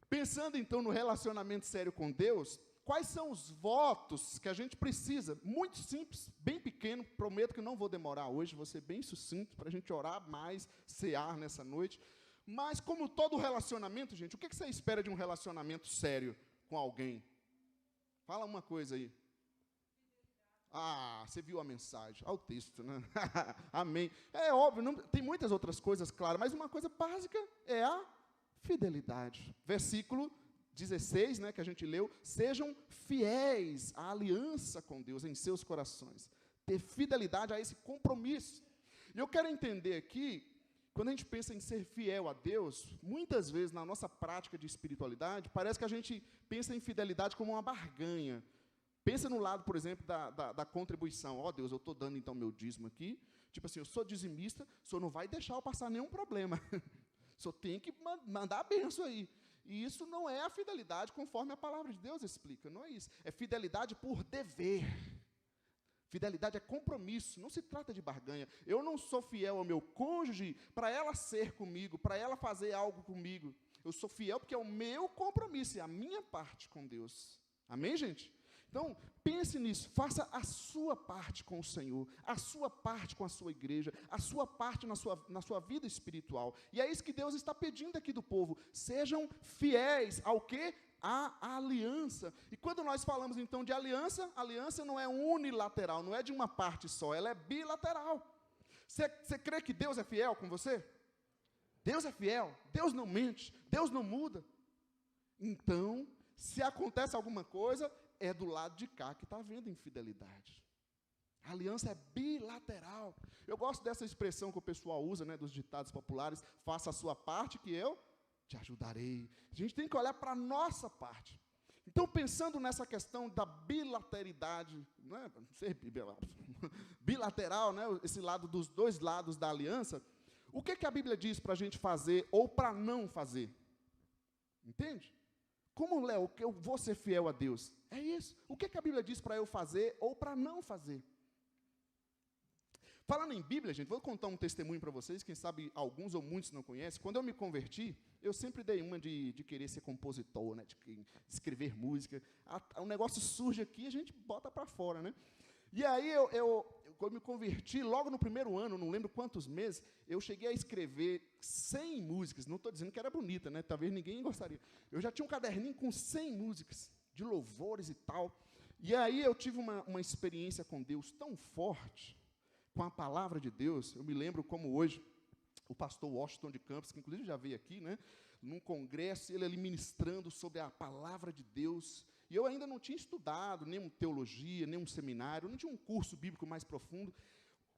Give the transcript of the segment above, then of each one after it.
Pensando então no relacionamento sério com Deus, quais são os votos que a gente precisa? Muito simples, bem pequeno, prometo que não vou demorar hoje, vou ser bem sucinto, para a gente orar mais, cear nessa noite. Mas como todo relacionamento, gente, o que você espera de um relacionamento sério com alguém? Fala uma coisa aí. Ah, você viu a mensagem, ao texto, né? Amém. É óbvio, não, tem muitas outras coisas, claro, mas uma coisa básica é a fidelidade. Versículo 16, né, que a gente leu, sejam fiéis à aliança com Deus em seus corações. Ter fidelidade a esse compromisso. E eu quero entender aqui, quando a gente pensa em ser fiel a Deus, muitas vezes na nossa prática de espiritualidade, parece que a gente pensa em fidelidade como uma barganha. Pensa no lado, por exemplo, da contribuição. Ó, Deus, eu estou dando então meu dízimo aqui. Tipo assim, eu sou dizimista, o senhor não vai deixar eu passar nenhum problema. O senhor tem que mandar a benção aí. E isso não é a fidelidade conforme a palavra de Deus explica. Não é isso. É fidelidade por dever. Fidelidade é compromisso, não se trata de barganha. Eu não sou fiel ao meu cônjuge para ela ser comigo, para ela fazer algo comigo. Eu sou fiel porque é o meu compromisso, é a minha parte com Deus. Amém, gente? Então, pense nisso, faça a sua parte com o Senhor, a sua parte com a sua igreja, a sua parte na sua vida espiritual. E é isso que Deus está pedindo aqui do povo. Sejam fiéis ao quê? A aliança. E quando nós falamos então de aliança, a aliança não é unilateral, não é de uma parte só, ela é bilateral. Você crê que Deus é fiel com você? Deus é fiel, Deus não mente, Deus não muda. Então, se acontece alguma coisa, é do lado de cá que está havendo infidelidade. A aliança é bilateral. Eu gosto dessa expressão que o pessoal usa, né, dos ditados populares, faça a sua parte que eu te ajudarei. A gente tem que olhar para a nossa parte. Então, pensando nessa questão da bilateralidade, né, bilateral, né, esse lado dos dois lados da aliança, o que a Bíblia diz para a gente fazer ou para não fazer? Entende? Como, Léo, que eu vou ser fiel a Deus? É isso. O que a Bíblia diz para eu fazer ou para não fazer? Falando em Bíblia, gente, vou contar um testemunho para vocês, quem sabe alguns ou muitos não conhecem. Quando eu me converti, eu sempre dei uma de querer ser compositor, né, de escrever música. O negócio surge aqui e a gente bota para fora, né? E aí, quando me converti, logo no primeiro ano, não lembro quantos meses, eu cheguei a escrever 100 músicas. Não estou dizendo que era bonita, né? Talvez ninguém gostaria. Eu já tinha um caderninho com 100 músicas, de louvores e tal. E aí eu tive uma experiência com Deus tão forte, com a palavra de Deus. Eu me lembro como hoje, o pastor Washington de Campos, que inclusive já veio aqui, né? Num congresso, ele ali ministrando sobre a palavra de Deus. E eu ainda não tinha estudado nenhuma teologia, nenhum seminário, não tinha um curso bíblico mais profundo.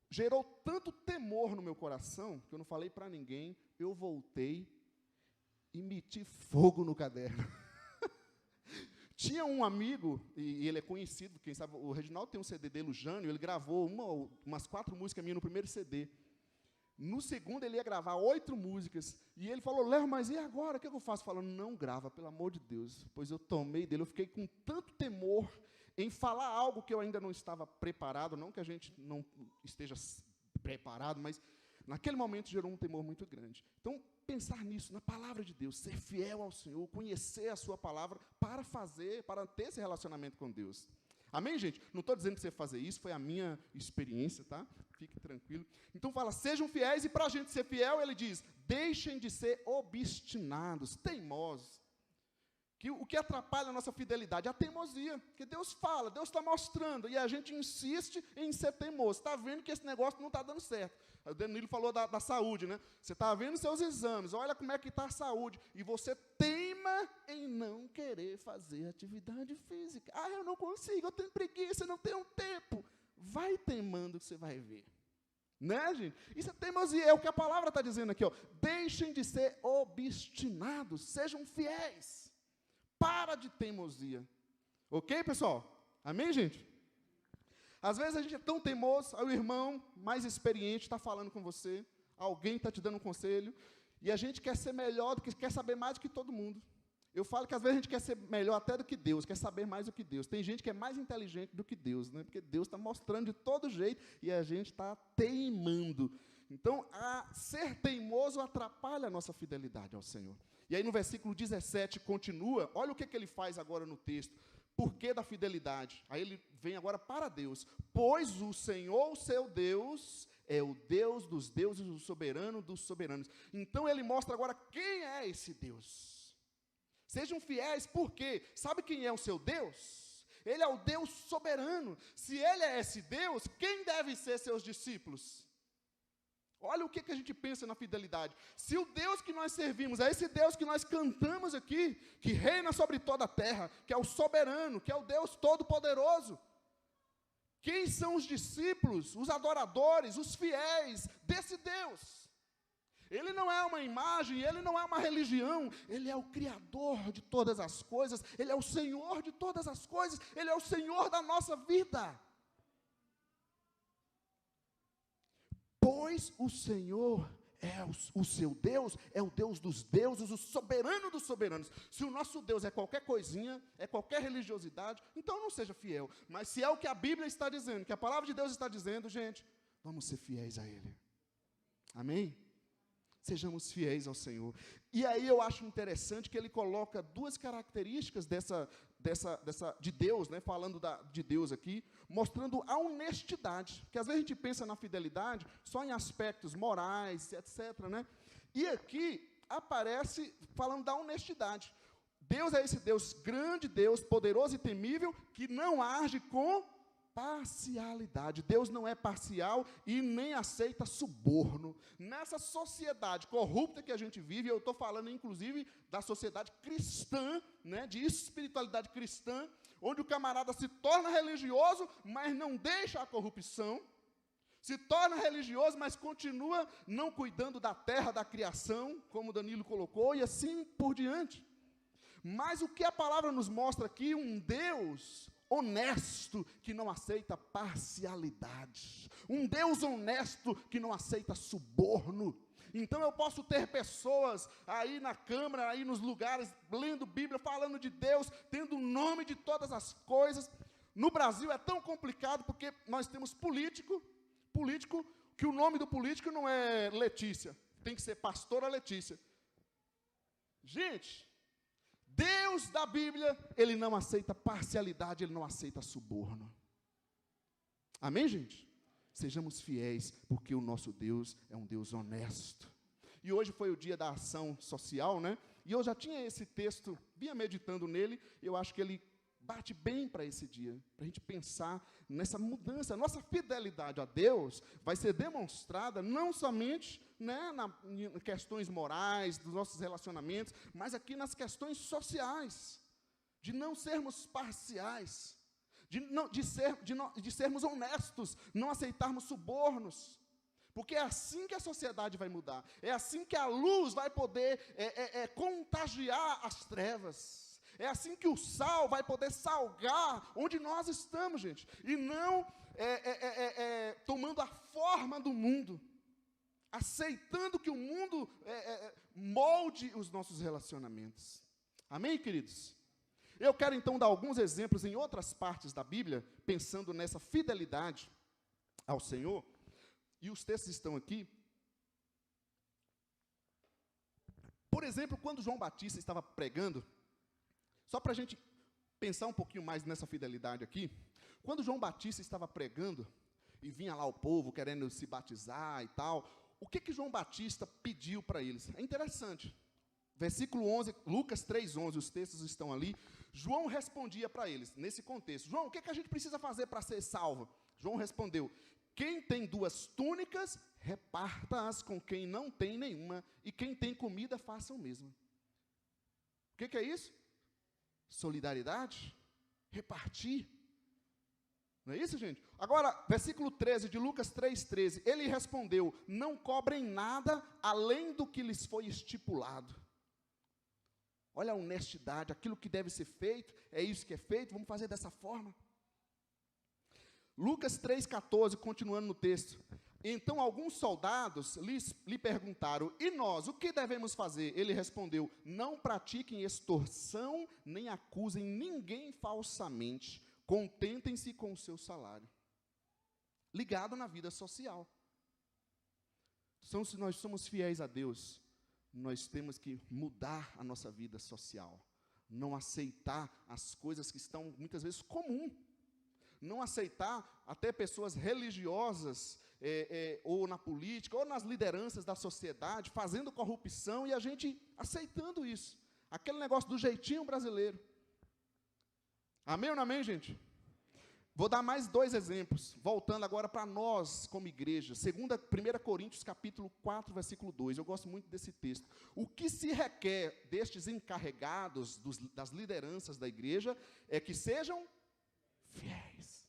Gerou tanto temor no meu coração, que eu não falei para ninguém, eu voltei e meti fogo no caderno. Tinha um amigo, e ele é conhecido, quem sabe, o Reginaldo tem um CD dele, o Jânio, ele gravou umas 4 músicas minhas no primeiro CD. No segundo, ele ia gravar 8 músicas. E ele falou, Léo, mas e agora? O que eu faço? Falando, não grava, pelo amor de Deus. Pois eu tomei dele, eu fiquei com tanto temor em falar algo que eu ainda não estava preparado, não que a gente não esteja preparado, mas naquele momento gerou um temor muito grande. Então, pensar nisso, na palavra de Deus, ser fiel ao Senhor, conhecer a sua palavra para ter esse relacionamento com Deus. Amém, gente? Não estou dizendo que você fazer isso, foi a minha experiência, tá? Fique tranquilo. Então fala, sejam fiéis, e para a gente ser fiel, ele diz, deixem de ser obstinados, teimosos. O que atrapalha a nossa fidelidade? A teimosia. Porque Deus fala, Deus está mostrando, e a gente insiste em ser teimoso. Está vendo que esse negócio não está dando certo. O Danilo falou da saúde, né? Você está vendo seus exames, olha como é que está a saúde, e você teima em não querer fazer atividade física. Ah, eu não consigo, eu tenho preguiça, eu não tenho tempo. Vai teimando que você vai ver. Né, gente? Isso é teimosia, é o que a palavra está dizendo aqui, ó. Deixem de ser obstinados, sejam fiéis. Para de teimosia. Ok, pessoal? Amém, gente? Às vezes a gente é tão teimoso, aí o irmão mais experiente está falando com você, alguém está te dando um conselho, e a gente quer ser melhor, quer saber mais do que todo mundo. Eu falo que às vezes a gente quer ser melhor até do que Deus, quer saber mais do que Deus. Tem gente que é mais inteligente do que Deus, né? Porque Deus está mostrando de todo jeito e a gente está teimando. Então, ser teimoso atrapalha a nossa fidelidade ao Senhor. E aí no versículo 17 continua, olha o que ele faz agora no texto. Por que da fidelidade? Aí ele vem agora para Deus. Pois o Senhor, o seu Deus, é o Deus dos deuses, o soberano dos soberanos. Então ele mostra agora quem é esse Deus. Sejam fiéis, por quê? Sabe quem é o seu Deus? Ele é o Deus soberano. Se ele é esse Deus, quem deve ser seus discípulos? Olha o que a gente pensa na fidelidade. Se o Deus que nós servimos é esse Deus que nós cantamos aqui, que reina sobre toda a terra, que é o soberano, que é o Deus todo-poderoso, quem são os discípulos, os adoradores, os fiéis desse Deus? Ele não é uma imagem, ele não é uma religião, ele é o Criador de todas as coisas, ele é o Senhor de todas as coisas, ele é o Senhor da nossa vida. Pois o Senhor é o seu Deus, é o Deus dos deuses, o soberano dos soberanos. Se o nosso Deus é qualquer coisinha, é qualquer religiosidade, então não seja fiel. Mas se é o que a Bíblia está dizendo, que a palavra de Deus está dizendo, gente, vamos ser fiéis a Ele. Amém? Sejamos fiéis ao Senhor. E aí eu acho interessante que ele coloca duas características de Deus, né, falando de Deus aqui, mostrando a honestidade, porque às vezes a gente pensa na fidelidade só em aspectos morais, etc., né? E aqui aparece falando da honestidade. Deus é esse Deus grande, Deus poderoso e temível, que não age com parcialidade. Deus não é parcial e nem aceita suborno. Nessa sociedade corrupta que a gente vive, eu estou falando inclusive da sociedade cristã, né, de espiritualidade cristã, onde o camarada se torna religioso, mas não deixa a corrupção, se torna religioso, mas continua não cuidando da terra, da criação, como Danilo colocou, e assim por diante. Mas o que a palavra nos mostra aqui, um Deus honesto, que não aceita parcialidade. Um Deus honesto, que não aceita suborno. Então eu posso ter pessoas aí na Câmara, aí nos lugares, lendo Bíblia, falando de Deus, tendo o nome de todas as coisas. No Brasil é tão complicado, porque nós temos político, que o nome do político não é Letícia, tem que ser pastora Letícia. Gente, Deus da Bíblia, ele não aceita parcialidade, ele não aceita suborno. Amém, gente? Sejamos fiéis, porque o nosso Deus é um Deus honesto. E hoje foi o dia da ação social, né? E eu já tinha esse texto, vinha meditando nele, eu acho que ele bate bem para esse dia, para a gente pensar nessa mudança. Nossa fidelidade a Deus vai ser demonstrada não somente, né, em questões morais, dos nossos relacionamentos, mas aqui nas questões sociais, de não sermos parciais, de sermos honestos, não aceitarmos subornos, porque é assim que a sociedade vai mudar, é assim que a luz vai poder contagiar as trevas. É assim que o sal vai poder salgar onde nós estamos, gente. E não tomando a forma do mundo. Aceitando que o mundo molde os nossos relacionamentos. Amém, queridos? Eu quero, então, dar alguns exemplos em outras partes da Bíblia, pensando nessa fidelidade ao Senhor. E os textos estão aqui. Por exemplo, quando João Batista estava pregando, só para a gente pensar um pouquinho mais nessa fidelidade aqui, quando João Batista estava pregando, e vinha lá o povo querendo se batizar e tal, o que João Batista pediu para eles? É interessante. Versículo 11, Lucas 3:11, os textos estão ali. João respondia para eles, nesse contexto. João, o que a gente precisa fazer para ser salvo? João respondeu, quem tem 2 túnicas, reparta-as com quem não tem nenhuma, e quem tem comida, faça o mesmo. O que é isso? Solidariedade, repartir. Não é isso, gente? Agora, versículo 13 de Lucas 3:13, ele respondeu, não cobrem nada além do que lhes foi estipulado. Olha a honestidade, aquilo que deve ser feito, é isso que é feito, vamos fazer dessa forma. Lucas 3:14, continuando no texto, então alguns soldados lhe perguntaram, e nós, o que devemos fazer? Ele respondeu, não pratiquem extorsão, nem acusem ninguém falsamente, contentem-se com o seu salário. Ligado na vida social. Então, se nós somos fiéis a Deus, nós temos que mudar a nossa vida social. Não aceitar as coisas que estão, muitas vezes, comum. Não aceitar até pessoas religiosas, ou na política, ou nas lideranças da sociedade, fazendo corrupção e a gente aceitando isso. Aquele negócio do jeitinho brasileiro. Amém ou não amém, gente? Vou dar mais 2 exemplos, voltando agora para nós, como igreja. 1 Coríntios, capítulo 4, versículo 2. Eu gosto muito desse texto. O que se requer destes encarregados, das lideranças da igreja, é que sejam fiéis.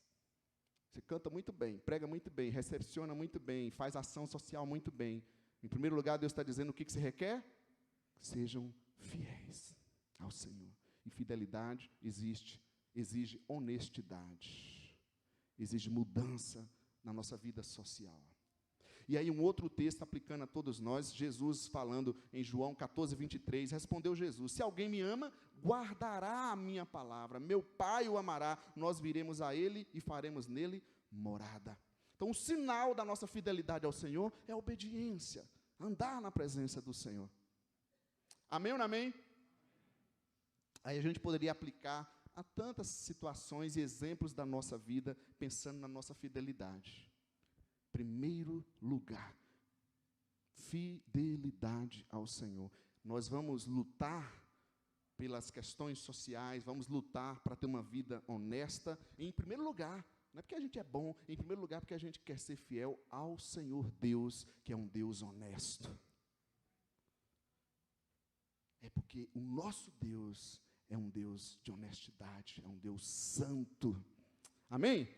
Você canta muito bem, prega muito bem, recepciona muito bem, faz ação social muito bem. Em primeiro lugar, Deus está dizendo o que se requer? Que sejam fiéis ao Senhor. E fidelidade exige honestidade, exige mudança na nossa vida social. E aí um outro texto aplicando a todos nós, Jesus falando em João 14, 23, respondeu Jesus: se alguém me ama, guardará a minha palavra, meu Pai o amará, nós viremos a ele e faremos nele morada. Então o sinal da nossa fidelidade ao Senhor é a obediência, andar na presença do Senhor. Amém ou não amém? Aí a gente poderia aplicar a tantas situações e exemplos da nossa vida, pensando na nossa fidelidade. Primeiro lugar, fidelidade ao Senhor. Nós vamos lutar pelas questões sociais, vamos lutar para ter uma vida honesta, em primeiro lugar, não é porque a gente é bom, em primeiro lugar porque a gente quer ser fiel ao Senhor Deus, que é um Deus honesto. É porque o nosso Deus é um Deus de honestidade, é um Deus santo. Amém?